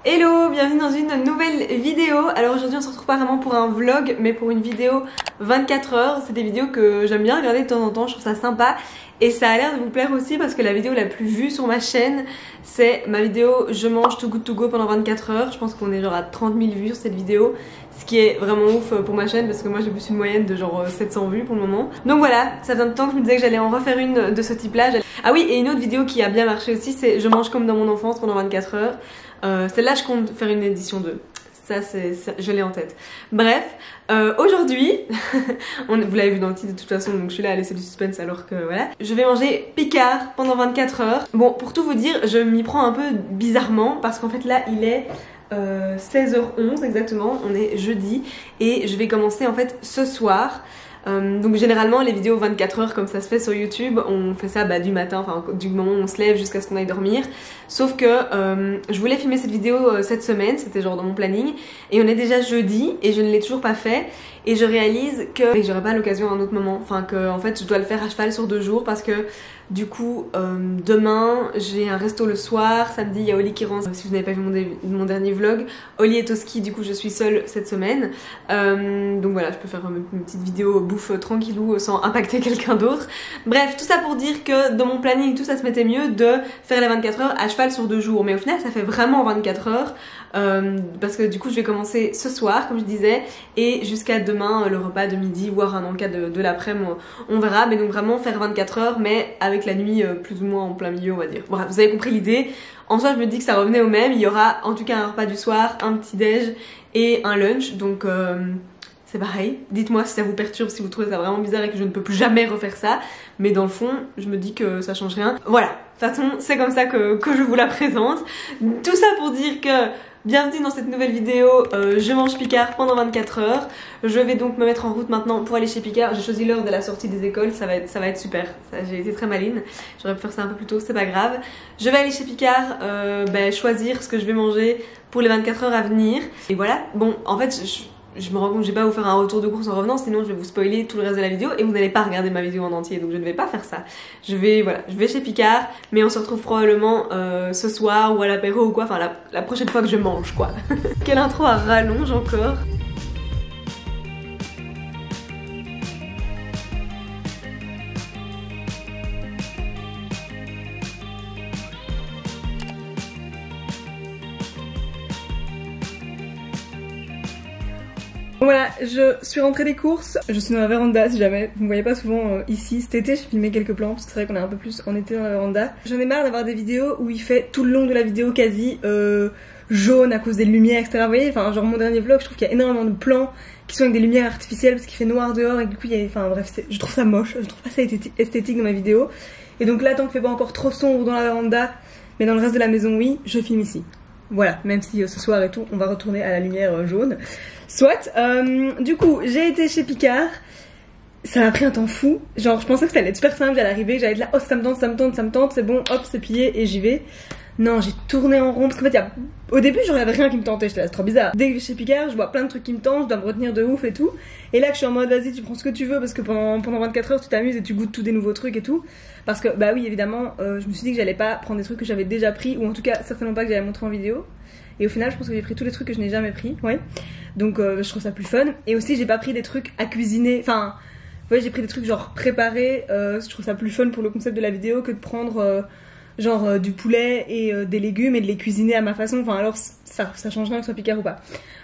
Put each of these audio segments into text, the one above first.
Hello, bienvenue dans une nouvelle vidéo. Alors aujourd'hui on se retrouve pas vraiment pour un vlog mais pour une vidéo 24 heures. C'est des vidéos que j'aime bien regarder de temps en temps, je trouve ça sympa. Et ça a l'air de vous plaire aussi parce que la vidéo la plus vue sur ma chaîne, c'est ma vidéo je mange Too Good To Go pendant 24 heures. Je pense qu'on est genre à 30 000 vues sur cette vidéo, ce qui est vraiment ouf pour ma chaîne parce que moi j'ai plus une moyenne de genre 700 vues pour le moment. Donc voilà, ça fait un temps que je me disais que j'allais en refaire une de ce type là. Ah oui, et une autre vidéo qui a bien marché aussi, c'est je mange comme dans mon enfance pendant 24 heures. Celle-là je compte faire une édition 2. Ça, je l'ai en tête. Bref, aujourd'hui, vous l'avez vu dans le titre de toute façon, donc je suis là à laisser du suspense alors que voilà. Je vais manger Picard pendant 24 heures. Bon, pour tout vous dire, je m'y prends un peu bizarrement parce qu'en fait là, il est 16h11 exactement, on est jeudi et je vais commencer en fait ce soir. Donc généralement les vidéos 24 heures comme ça se fait sur YouTube, on fait ça du matin, enfin du moment où on se lève jusqu'à ce qu'on aille dormir. Sauf que je voulais filmer cette vidéo cette semaine, c'était genre dans mon planning, et on est déjà jeudi et je ne l'ai toujours pas fait. Et je réalise que j'aurai pas l'occasion à un autre moment, enfin que en fait je dois le faire à cheval sur 2 jours parce que du coup demain j'ai un resto le soir, samedi il y a Oli qui rentre. Si vous n'avez pas vu mon dernier vlog, Oli est au ski, du coup je suis seule cette semaine. Donc voilà, je peux faire une petite vidéo bouffe tranquillou sans impacter quelqu'un d'autre. Bref, tout ça pour dire que dans mon planning tout ça se mettait mieux de faire les 24 heures à cheval sur 2 jours. Mais au final ça fait vraiment 24 heures parce que du coup je vais commencer ce soir comme je disais et jusqu'à demain le repas de midi, voire un encas de l'après-midi, on verra. Mais donc vraiment faire 24 heures mais avec la nuit plus ou moins en plein milieu on va dire. Bref, vous avez compris l'idée. En soi je me dis que ça revenait au même, il y aura en tout cas un repas du soir, un petit déj et un lunch, donc c'est pareil. Dites-moi si ça vous perturbe, si vous trouvez ça vraiment bizarre et que je ne peux plus jamais refaire ça, mais dans le fond je me dis que ça change rien. Voilà, de toute façon c'est comme ça que je vous la présente. Tout ça pour dire que bienvenue dans cette nouvelle vidéo, je mange Picard pendant 24 heures. Je vais donc me mettre en route maintenant pour aller chez Picard. J'ai choisi l'heure de la sortie des écoles, ça va être super. J'ai été très maline, j'aurais pu faire ça un peu plus tôt, c'est pas grave. Je vais aller chez Picard, choisir ce que je vais manger pour les 24 heures à venir. Et voilà, bon en fait je me rends compte que je vais pas vous faire un retour de course en revenant, sinon je vais vous spoiler tout le reste de la vidéo et vous n'allez pas regarder ma vidéo en entier, donc je ne vais pas faire ça. Je vais chez Picard, mais on se retrouve probablement ce soir ou à l'apéro ou quoi, enfin la prochaine fois que je mange quoi. Quelle intro à rallonge encore. Voilà, je suis rentrée des courses, je suis dans la véranda si jamais, vous me voyez pas souvent ici. Cet été j'ai filmé quelques plans parce que c'est vrai qu'on est un peu plus en été dans la véranda. J'en ai marre d'avoir des vidéos où il fait tout le long de la vidéo quasi jaune à cause des lumières etc. Vous voyez, enfin genre mon dernier vlog je trouve qu'il y a énormément de plans qui sont avec des lumières artificielles parce qu'il fait noir dehors et du coup il y a, enfin bref je trouve ça moche, je trouve pas ça esthétique dans ma vidéo. Et donc là tant qu'il fait pas encore trop sombre dans la véranda, mais dans le reste de la maison oui, je filme ici. Voilà, même si ce soir et tout, on va retourner à la lumière jaune. Soit, du coup, j'ai été chez Picard. Ça m'a pris un temps fou. Genre, je pensais que ça allait être super simple, j'allais arriver, j'allais être là, oh ça me tente, c'est bon, hop, c'est plié et j'y vais. Non, j'ai tourné en rond parce qu'en fait, au début, j'en avais rien qui me tentait, j'étais là, c'est trop bizarre. Dès que je vais chez Picard, je vois plein de trucs qui me tentent, je dois me retenir de ouf et tout. Et là, que je suis en mode, vas-y, tu prends ce que tu veux parce que pendant 24 heures, tu t'amuses et tu goûtes tous des nouveaux trucs et tout. Parce que, bah oui, évidemment, je me suis dit que j'allais pas prendre des trucs que j'avais déjà pris, ou en tout cas, certainement pas que j'allais montrer en vidéo. Et au final, je pense que j'ai pris tous les trucs que je n'ai jamais pris, ouais. Donc, je trouve ça plus fun. Et aussi, j'ai pas pris des trucs à cuisiner, enfin, vous voyez, j'ai pris des trucs genre préparés. Je trouve ça plus fun pour le concept de la vidéo que de prendre du poulet et des légumes et de les cuisiner à ma façon. Enfin, alors, ça change rien que ce soit Picard ou pas.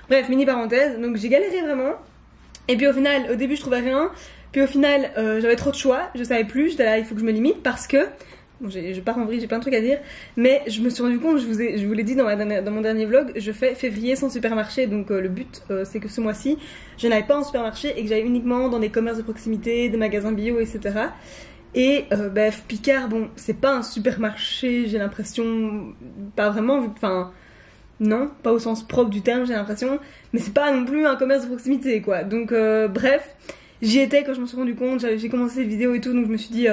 Bref, mini parenthèse. Donc, j'ai galéré vraiment. Et puis au final, au début, je trouvais rien. Puis au final, j'avais trop de choix. Je savais plus. J'étais là, il faut que je me limite parce que... Bon, je pars en vrille, j'ai plein de trucs à dire, mais je me suis rendu compte, je vous l'ai dit dans mon dernier vlog, je fais février sans supermarché, donc le but c'est que ce mois-ci, je n'aille pas en supermarché et que j'aille uniquement dans des commerces de proximité, des magasins bio, etc. Et Picard, bon, c'est pas un supermarché, j'ai l'impression, pas vraiment, enfin, non, pas au sens propre du terme, j'ai l'impression, mais c'est pas non plus un commerce de proximité, quoi. Donc bref, j'y étais quand je me suis rendu compte, j'ai commencé cette vidéo et tout, donc je me suis dit...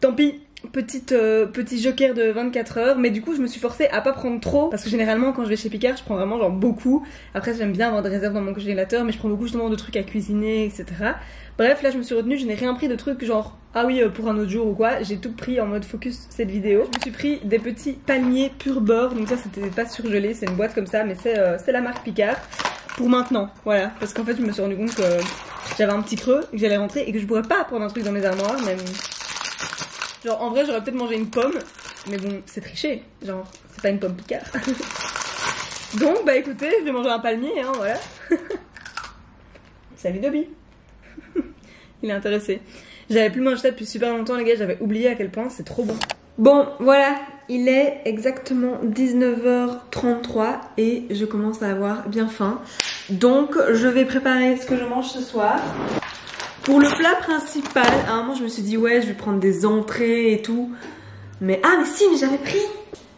tant pis, petit joker de 24 heures, mais du coup je me suis forcée à pas prendre trop parce que généralement quand je vais chez Picard je prends vraiment genre beaucoup. Après j'aime bien avoir des réserves dans mon congélateur, mais je prends beaucoup justement de trucs à cuisiner, etc. Bref, là je me suis retenue, je n'ai rien pris de trucs genre ah oui pour un autre jour ou quoi. J'ai tout pris en mode focus cette vidéo. Je me suis pris des petits palmiers pur beurre, donc ça c'était pas surgelé, c'est une boîte comme ça, mais c'est la marque Picard pour maintenant, voilà, parce qu'en fait je me suis rendu compte que j'avais un petit creux, que j'allais rentrer et que je pourrais pas prendre un truc dans mes armoires, même. Genre en vrai j'aurais peut-être mangé une pomme, mais bon c'est triché, genre c'est pas une pomme Picard. Donc bah écoutez, je vais manger un palmier, hein, voilà. Salut Dobby. Il est intéressé. J'avais plus mangé ça depuis super longtemps les gars, j'avais oublié à quel point c'est trop bon. Bon voilà, il est exactement 19h33 et je commence à avoir bien faim. Donc je vais préparer ce que je mange ce soir. Pour le plat principal, à un moment je me suis dit ouais je vais prendre des entrées et tout. Mais ah mais si, mais j'avais pris.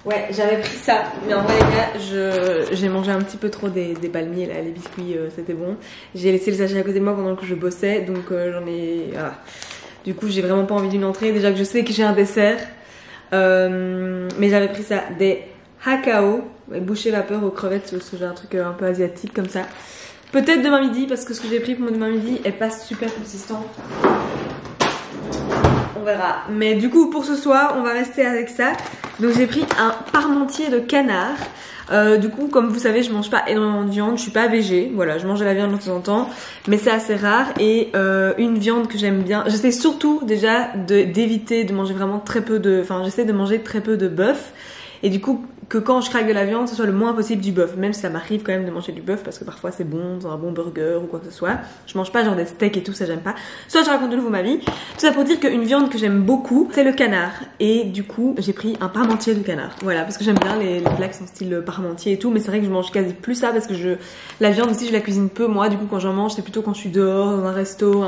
Ouais j'avais pris ça. Mais en vrai les gars, j'ai mangé un petit peu trop des palmiers là, les biscuits c'était bon. J'ai laissé le sachet à côté de moi pendant que je bossais, donc j'en ai... Voilà. Du coup j'ai vraiment pas envie d'une entrée, déjà que je sais que j'ai un dessert. Mais j'avais pris ça, des hakao, bouchées vapeur aux crevettes, ce genre un truc un peu asiatique comme ça. Peut-être demain midi, parce que ce que j'ai pris pour demain midi est pas super consistant. On verra. Mais du coup, pour ce soir, on va rester avec ça. Donc j'ai pris un parmentier de canard. Du coup, comme vous savez, je mange pas énormément de viande. Je suis pas végé. Voilà, je mange de la viande de temps en temps. Mais c'est assez rare. Et une viande que j'aime bien. J'essaie surtout déjà d'éviter de manger vraiment très peu de... Enfin, j'essaie de manger très peu de bœuf. Et du coup, que quand je craque de la viande, ce soit le moins possible du bœuf. Même si ça m'arrive quand même de manger du bœuf parce que parfois c'est bon, dans un bon burger ou quoi que ce soit. Je mange pas genre des steaks et tout, ça j'aime pas. Soit je raconte de nouveau ma vie. Tout ça pour dire qu'une viande que j'aime beaucoup, c'est le canard. Et du coup, j'ai pris un parmentier de canard. Voilà, parce que j'aime bien les plats qui sont style parmentier et tout. Mais c'est vrai que je mange quasi plus ça parce que la viande aussi je la cuisine peu. Moi, du coup, quand j'en mange, c'est plutôt quand je suis dehors, dans un resto,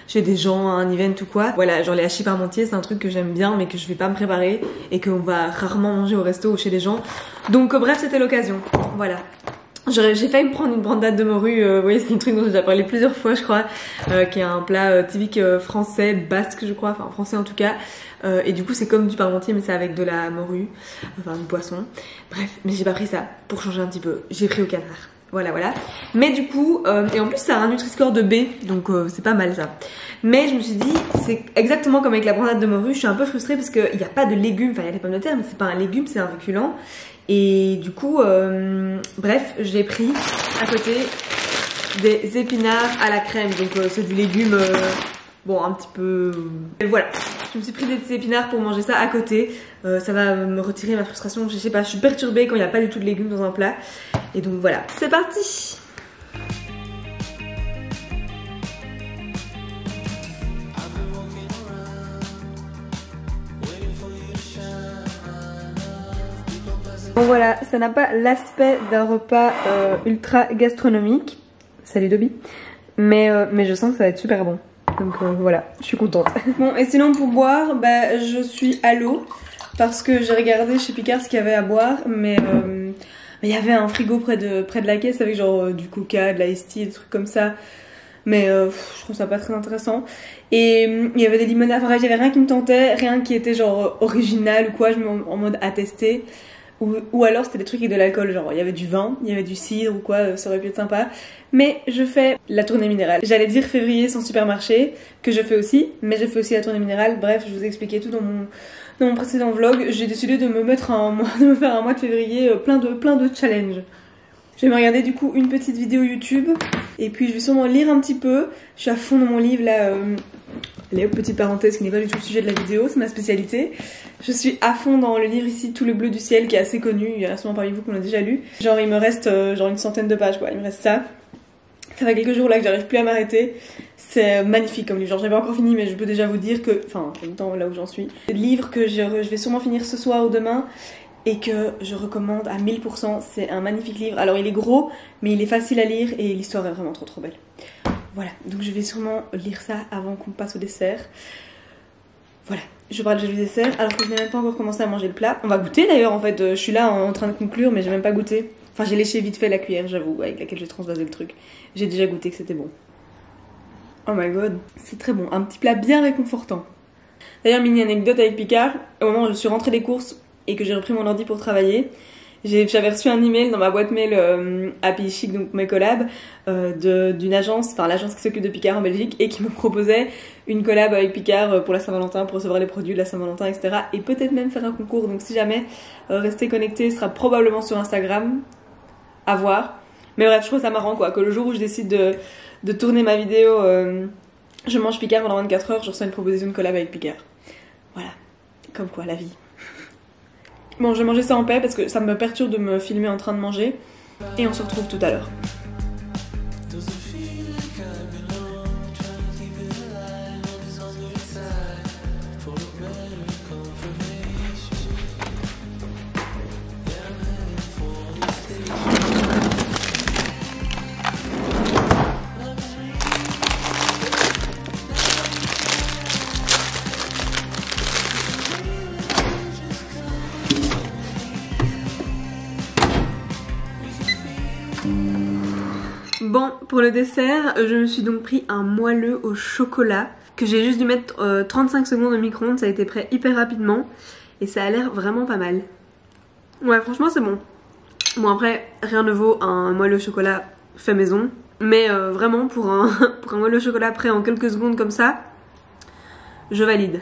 chez des gens, un event ou quoi. Voilà, genre les hachis parmentiers, c'est un truc que j'aime bien mais que je vais pas me préparer et qu'on va rarement manger au resto ou chez les gens. Donc bref, c'était l'occasion. Voilà. J'ai failli me prendre une brandade de morue, vous voyez c'est un truc dont j'ai déjà parlé plusieurs fois je crois, qui est un plat typique français, basque je crois, enfin français en tout cas, et du coup c'est comme du parmentier mais c'est avec de la morue, enfin du poisson, bref, mais j'ai pas pris ça, pour changer un petit peu, j'ai pris au canard, voilà. Mais du coup, et en plus ça a un Nutri-Score de B, donc c'est pas mal ça. Mais je me suis dit, c'est exactement comme avec la brandade de morue, je suis un peu frustrée parce qu'il n'y a pas de légumes, enfin il y a des pommes de terre mais c'est pas un légume, c'est un féculent. Et du coup, bref, j'ai pris à côté des épinards à la crème. Donc c'est du légume, bon un petit peu... Et voilà, je me suis pris des épinards pour manger ça à côté. Ça va me retirer ma frustration, je sais pas, je suis perturbée quand il n'y a pas du tout de légumes dans un plat. Et donc voilà, c'est parti! Bon voilà, ça n'a pas l'aspect d'un repas ultra gastronomique. Salut Dobby. Mais je sens que ça va être super bon. Donc voilà, je suis contente. Bon et sinon pour boire, bah je suis à l'eau. Parce que j'ai regardé chez Picard ce qu'il y avait à boire. Mais il y avait un frigo près de la caisse avec genre du coca, de l'ice tea, des trucs comme ça. Mais je trouve ça pas très intéressant. Et il y avait des limonades, enfin j'avais rien qui me tentait. Rien qui était genre original ou quoi, je me en mode à tester. Ou alors c'était des trucs avec de l'alcool, genre il y avait du vin, il y avait du cidre ou quoi, ça aurait pu être sympa. Mais je fais la tournée minérale. J'allais dire février sans supermarché, que je fais aussi, mais je fais aussi la tournée minérale. Bref, je vous ai expliqué tout dans mon précédent vlog. J'ai décidé de me faire un mois de février plein de challenges. Je vais me regarder du coup une petite vidéo YouTube et puis je vais sûrement lire un petit peu. Je suis à fond dans mon livre là. Les petites parenthèses qui n'est pas du tout le sujet de la vidéo, c'est ma spécialité. Je suis à fond dans le livre ici, Tout le bleu du ciel, qui est assez connu. Il y en a sûrement parmi vous qu'on l'a déjà lu. Genre il me reste genre une centaine de pages quoi, il me reste ça. Ça fait quelques jours là que j'arrive plus à m'arrêter. C'est magnifique comme livre, genre j'avais encore fini mais je peux déjà vous dire que, enfin en même temps là où j'en suis. Le livre que je vais sûrement finir ce soir ou demain et que je recommande à 1000%, c'est un magnifique livre. Alors il est gros mais il est facile à lire et l'histoire est vraiment trop belle. Voilà, donc je vais sûrement lire ça avant qu'on passe au dessert. Voilà, je parle déjà du dessert alors que je n'ai même pas encore commencé à manger le plat. On va goûter d'ailleurs en fait, je suis là en train de conclure mais j'ai même pas goûté. Enfin j'ai léché vite fait la cuillère j'avoue, avec laquelle j'ai transvasé le truc. J'ai déjà goûté que c'était bon. Oh my god, c'est très bon, un petit plat bien réconfortant. D'ailleurs, mini anecdote avec Picard, au moment où je suis rentrée des courses et que j'ai repris mon ordi pour travailler, j'avais reçu un email dans ma boîte mail Happy Chic, donc mes collabs, d'une agence, enfin l'agence qui s'occupe de Picard en Belgique, et qui me proposait une collab avec Picard pour la Saint-Valentin, pour recevoir les produits de la Saint-Valentin, etc. Et peut-être même faire un concours, donc si jamais, restez connectés, ce sera probablement sur Instagram, à voir. Mais bref, je trouve ça marrant quoi, que le jour où je décide de tourner ma vidéo je mange Picard pendant 24 heures, je reçois une proposition de collab avec Picard. Voilà, comme quoi la vie. Bon, je vais manger ça en paix parce que ça me perturbe de me filmer en train de manger. Et on se retrouve tout à l'heure. Bon, pour le dessert, je me suis donc pris un moelleux au chocolat que j'ai juste dû mettre 35 secondes au micro-ondes, ça a été prêt hyper rapidement et ça a l'air vraiment pas mal. Ouais, franchement c'est bon. Bon après, rien ne vaut un moelleux au chocolat fait maison, mais vraiment pour un moelleux au chocolat prêt en quelques secondes comme ça, je valide.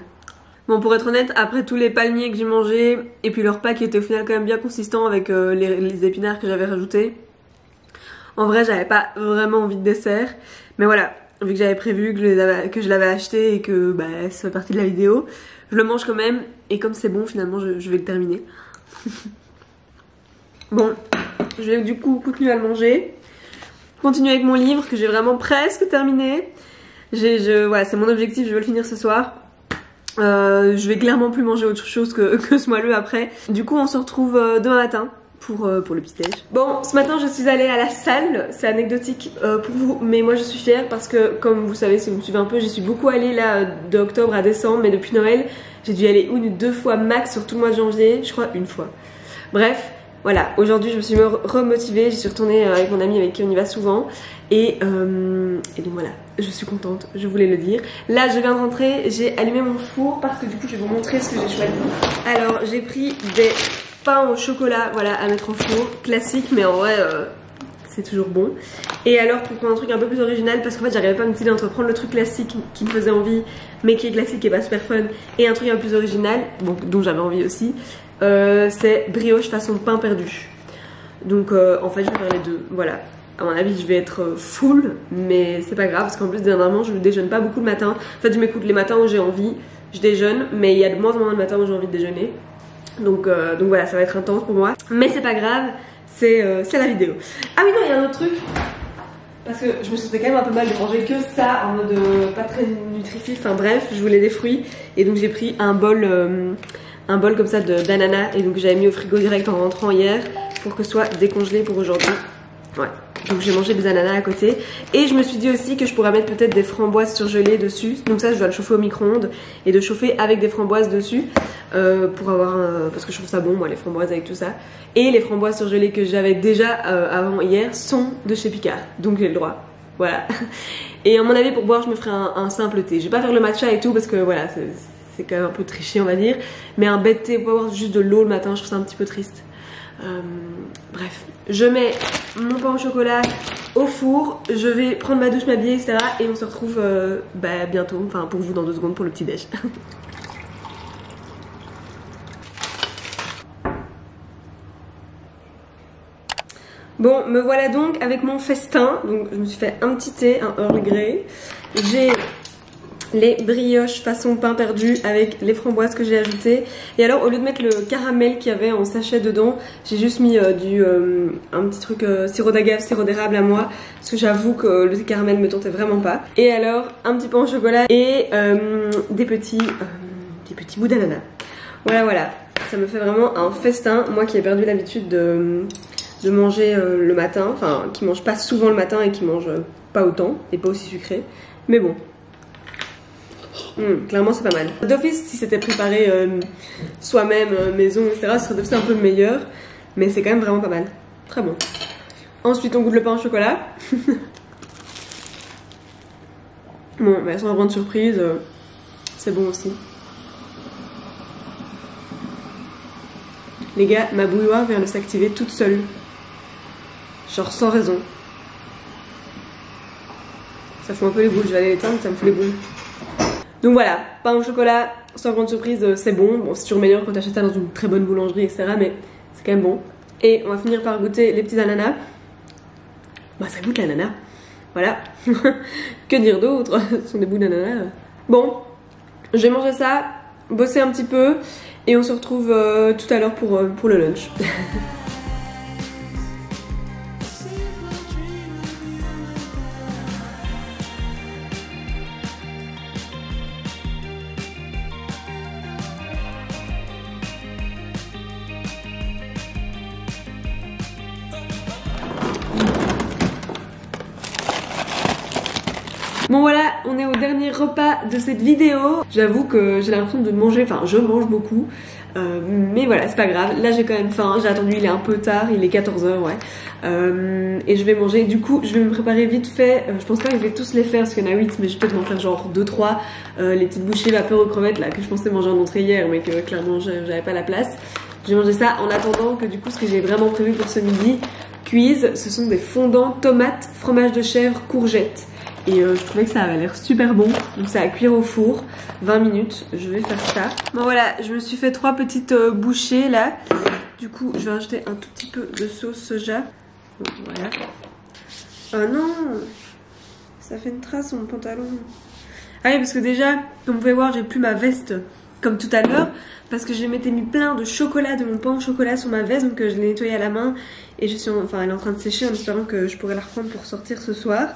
Bon, pour être honnête, après tous les palmiers que j'ai mangés et puis le repas qui était au final quand même bien consistant avec les épinards que j'avais rajoutés, en vrai j'avais pas vraiment envie de dessert, mais voilà, vu que j'avais prévu que je l'avais acheté et que bah, ça fait partie de la vidéo, je le mange quand même et comme c'est bon finalement je vais le terminer. Bon, je vais du coup continuer à le manger, continuer avec mon livre que j'ai vraiment presque terminé. Voilà, c'est mon objectif, je veux le finir ce soir. Je vais clairement plus manger autre chose que ce moelleux après. Du coup on se retrouve demain matin pour le petit déj. Bon, ce matin je suis allée à la salle, c'est anecdotique pour vous, mais moi je suis fière parce que comme vous savez si vous me suivez un peu, j'y suis beaucoup allée là d'octobre à décembre, mais depuis Noël j'ai dû aller une ou deux fois max sur tout le mois de janvier, je crois une fois. Bref, voilà, aujourd'hui je me suis remotivée, j'y suis retournée avec mon amie avec qui on y va souvent et donc voilà, je suis contente, je voulais le dire. Là je viens de rentrer, j'ai allumé mon four parce que du coup je vais vous montrer ce que j'ai choisi. Alors j'ai pris des pain au chocolat, voilà, à mettre au four, classique, mais en vrai c'est toujours bon. Et alors pour prendre un truc un peu plus original, parce qu'en fait j'arrivais pas à me décider entre prendre le truc classique qui me faisait envie mais qui est classique et pas super fun, et un truc un peu plus original, bon, dont j'avais envie aussi, c'est brioche façon pain perdu. Donc en fait je vais faire les deux, voilà. À mon avis je vais être full, mais c'est pas grave parce qu'en plus dernièrement je ne déjeune pas beaucoup le matin. En fait je m'écoute les matins où j'ai envie, je déjeune, mais il y a de moins en moins de matins où j'ai envie de déjeuner. Donc voilà, ça va être intense pour moi, mais c'est pas grave, c'est la vidéo. Ah oui non, il y a un autre truc, parce que je me sentais quand même un peu mal de manger que ça en mode pas très nutritif, enfin bref, je voulais des fruits et donc j'ai pris un bol comme ça d'ananas et donc j'avais mis au frigo direct en rentrant hier pour que ce soit décongelé pour aujourd'hui. Ouais, donc j'ai mangé des ananas à côté et je me suis dit aussi que je pourrais mettre peut-être des framboises surgelées dessus, donc ça je dois le chauffer au micro-ondes et de chauffer avec des framboises dessus pour avoir parce que je trouve ça bon moi les framboises avec tout ça. Et les framboises surgelées que j'avais déjà avant hier sont de chez Picard, donc j'ai le droit, voilà. Et à mon avis pour boire je me ferai un simple thé, je vais pas faire le matcha et tout parce que voilà c'est quand même un peu triché on va dire, mais un bête thé pour boire juste de l'eau le matin je trouve ça un petit peu triste. Bref, je mets mon pain au chocolat au four, je vais prendre ma douche, m'habiller, etc. Et on se retrouve bientôt, enfin pour vous dans 2 secondes pour le petit déj. Bon, me voilà donc avec mon festin. Donc je me suis fait un petit thé, un Earl Grey. J'ai les brioches façon pain perdu avec les framboises que j'ai ajoutées. Et alors au lieu de mettre le caramel qu'il y avait en sachet dedans, j'ai juste mis un petit truc sirop d'agave, sirop d'érable à moi, parce que j'avoue que le caramel me tentait vraiment pas. Et alors un petit pain au chocolat et des petits bouts d'ananas. Voilà, ça me fait vraiment un festin. Moi qui ai perdu l'habitude de manger le matin, enfin qui mange pas souvent le matin et qui mange pas autant et pas aussi sucré, mais bon. Clairement c'est pas mal. D'office si c'était préparé soi-même, maison, etc. ce serait d'office un peu meilleur. Mais c'est quand même vraiment pas mal. Très bon. Ensuite on goûte le pain au chocolat. Bon, bah, sans grande surprise, c'est bon aussi. Les gars, ma bouilloire vient de s'activer toute seule. Genre sans raison. Ça fout un peu les boules, je vais aller l'éteindre, ça me fout les boules. Donc voilà, pain au chocolat, sans grande surprise, c'est bon. Bon, c'est toujours meilleur quand t'achètes ça dans une très bonne boulangerie, etc. Mais c'est quand même bon. Et on va finir par goûter les petits ananas. Bah ça goûte l'ananas. Voilà. Que dire d'autre? Ce sont des bouts d'ananas. Bon, je vais manger ça, bosser un petit peu. Et on se retrouve tout à l'heure pour le lunch. Bon voilà, on est au dernier repas de cette vidéo. J'avoue que j'ai l'impression de manger, enfin je mange beaucoup. Mais voilà, c'est pas grave. Là j'ai quand même faim, j'ai attendu, il est un peu tard, il est 14 h, ouais. Et je vais manger, du coup je vais me préparer vite fait. Je pense pas que je vais tous les faire parce qu'il y en a 8, mais je vais peut-être m'en faire genre 2-3. Les petites bouchées vapeur aux crevettes là que je pensais manger en entrée hier, mais que clairement j'avais pas la place. Je vais manger ça en attendant que du coup ce que j'ai vraiment prévu pour ce midi cuise, ce sont des fondants tomates, fromage de chèvre, courgettes. Et je trouvais que ça avait l'air super bon. Donc c'est à cuire au four, 20 minutes, je vais faire ça. Bon voilà, je me suis fait 3 petites bouchées là. Du coup je vais rajouter un tout petit peu de sauce soja. Donc, voilà. Oh non, ça fait une trace sur mon pantalon. Ah oui, parce que déjà, comme vous pouvez voir, j'ai plus ma veste comme tout à l'heure. Parce que je m'étais mis plein de chocolat, de mon pain au chocolat sur ma veste. Donc je l'ai nettoyée à la main. Et je suis enfin elle est en train de sécher en espérant que je pourrai la reprendre pour sortir ce soir.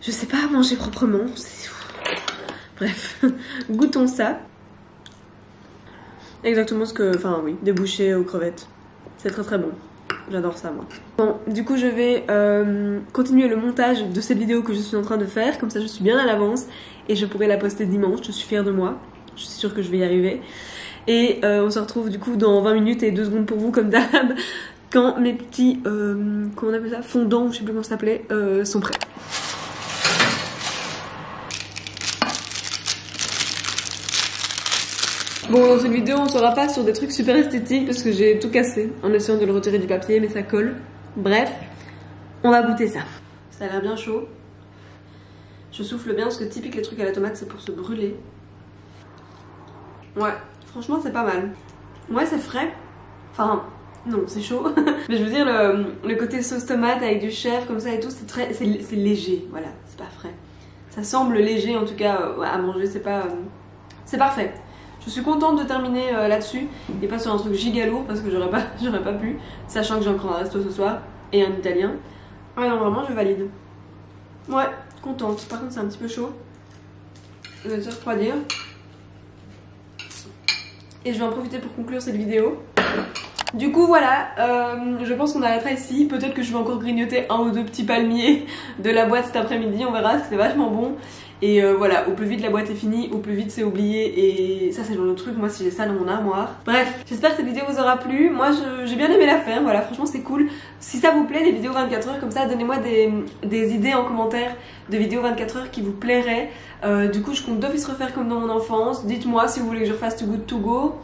Je sais pas manger proprement. Bref, goûtons ça. Exactement ce que... Enfin oui, des bouchées aux crevettes. C'est très très bon. J'adore ça moi. Bon, du coup je vais continuer le montage de cette vidéo que je suis en train de faire. Comme ça je suis bien à l'avance. Et je pourrai la poster dimanche. Je suis fière de moi. Je suis sûre que je vais y arriver. Et on se retrouve du coup dans 20 minutes et 2 secondes pour vous comme d'hab. Quand mes petits... comment on appelle ça, fondants, je sais plus comment ça s'appelait, sont prêts. Bon, dans cette vidéo, on sera pas sur des trucs super esthétiques parce que j'ai tout cassé en essayant de le retirer du papier, mais ça colle. Bref, on va goûter ça. Ça a l'air bien chaud. Je souffle bien parce que typique les trucs à la tomate, c'est pour se brûler. Ouais, franchement, c'est pas mal. Ouais, c'est frais. Enfin, non, c'est chaud. Mais je veux dire, le côté sauce tomate avec du chèvre comme ça et tout, c'est léger. Voilà, c'est pas frais. Ça semble léger en tout cas à manger, c'est pas... c'est parfait. Je suis contente de terminer là-dessus et pas sur un truc giga lourd parce que j'aurais pas pu, sachant que j'ai encore un resto ce soir et un italien. Ouais non vraiment je valide. Ouais, contente. Par contre c'est un petit peu chaud. Je vais te refroidir. Et je vais en profiter pour conclure cette vidéo. Du coup voilà, je pense qu'on arrêtera ici. Peut-être que je vais encore grignoter 1 ou 2 petits palmiers de la boîte cet après-midi, on verra, c'est vachement bon. Et voilà, au plus vite la boîte est finie, au plus vite c'est oublié. Et ça c'est le genre de truc, moi si j'ai ça dans mon armoire. Bref, j'espère que cette vidéo vous aura plu. Moi j'ai bien aimé la faire, voilà, franchement c'est cool. Si ça vous plaît les vidéos 24 heures comme ça, donnez-moi des idées en commentaire de vidéos 24 heures qui vous plairaient. Du coup je compte d'office refaire comme dans mon enfance. Dites-moi si vous voulez que je refasse Too Good To Go.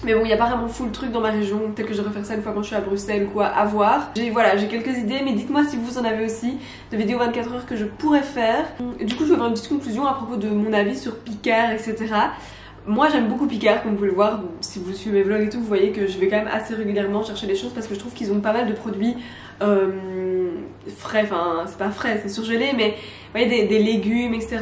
Mais bon, il n'y a pas vraiment full truc dans ma région, peut-être que je refaire ça une fois quand je suis à Bruxelles ou quoi, à voir. Voilà, j'ai quelques idées, mais dites-moi si vous en avez aussi de vidéos 24 heures que je pourrais faire. Du coup, je vais faire une petite conclusion à propos de mon avis sur Picard, etc. Moi, j'aime beaucoup Picard, comme vous pouvez le voir. Si vous suivez mes vlogs et tout, vous voyez que je vais quand même assez régulièrement chercher des choses parce que je trouve qu'ils ont pas mal de produits frais, enfin c'est pas frais, c'est surgelé, mais vous voyez des légumes, etc.,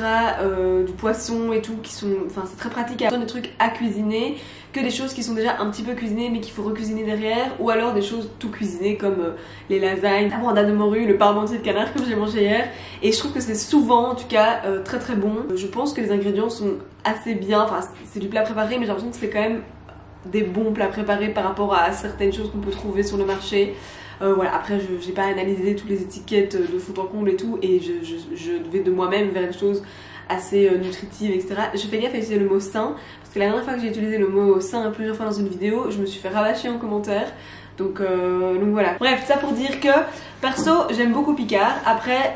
du poisson et tout, qui sont, enfin c'est très pratique à des trucs à cuisiner, que des choses qui sont déjà un petit peu cuisinées mais qu'il faut recuisiner derrière, ou alors des choses tout cuisinées comme les lasagnes, la brandade de morue, le parmentier de canard comme j'ai mangé hier, et je trouve que c'est souvent en tout cas très très bon. Je pense que les ingrédients sont assez bien, enfin c'est du plat préparé mais j'ai l'impression que c'est quand même des bons plats préparés par rapport à certaines choses qu'on peut trouver sur le marché. Voilà, après j'ai pas analysé toutes les étiquettes de fond en comble et tout, et je vais de moi-même vers une chose assez nutritive, etc. Je fais gaffe à utiliser le mot sain, parce que la dernière fois que j'ai utilisé le mot sain plusieurs fois dans une vidéo, je me suis fait rabâcher en commentaire. Donc voilà. Bref, ça pour dire que perso j'aime beaucoup Picard. Après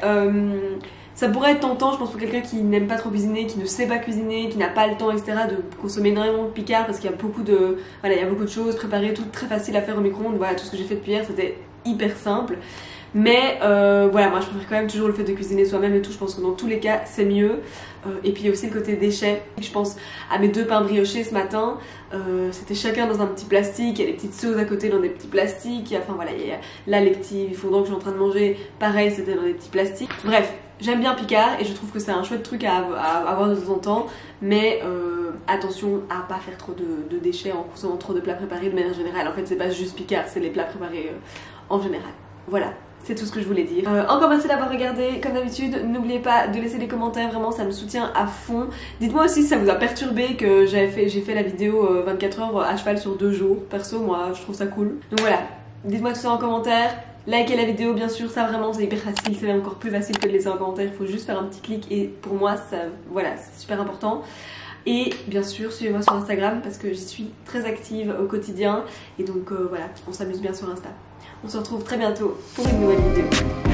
Ça pourrait être tentant, je pense, pour quelqu'un qui n'aime pas trop cuisiner, qui ne sait pas cuisiner, qui n'a pas le temps, etc., de consommer énormément de Picard parce qu'il y a beaucoup de, voilà, il y a beaucoup de choses préparées, tout très facile à faire au micro-ondes. Voilà, tout ce que j'ai fait depuis hier, c'était hyper simple. Mais voilà, moi je préfère quand même toujours le fait de cuisiner soi-même et tout. Je pense que dans tous les cas, c'est mieux. Et puis il y a aussi le côté déchets. Je pense à mes 2 pains briochés ce matin. C'était chacun dans un petit plastique. Il y a des petites sauces à côté dans des petits plastiques. Enfin voilà, il y a, là les petits fondants que je suis en train de manger, pareil, c'était dans des petits plastiques. Bref. J'aime bien Picard et je trouve que c'est un chouette truc à avoir de temps en temps, mais attention à pas faire trop de déchets en consommant trop de plats préparés de manière générale. En fait, c'est pas juste Picard, c'est les plats préparés en général. Voilà, c'est tout ce que je voulais dire. Encore merci d'avoir regardé, comme d'habitude, n'oubliez pas de laisser des commentaires, vraiment ça me soutient à fond. Dites-moi aussi si ça vous a perturbé que j'ai fait la vidéo 24 heures à cheval sur 2 jours. Perso, moi je trouve ça cool. Donc voilà, dites-moi tout ça en commentaire. Likez la vidéo bien sûr, ça vraiment c'est hyper facile, c'est même encore plus facile que de laisser un commentaire, il faut juste faire un petit clic et pour moi ça, voilà, c'est super important. Et bien sûr suivez-moi sur Instagram parce que j'y suis très active au quotidien et donc voilà, on s'amuse bien sur Insta. On se retrouve très bientôt pour une nouvelle vidéo.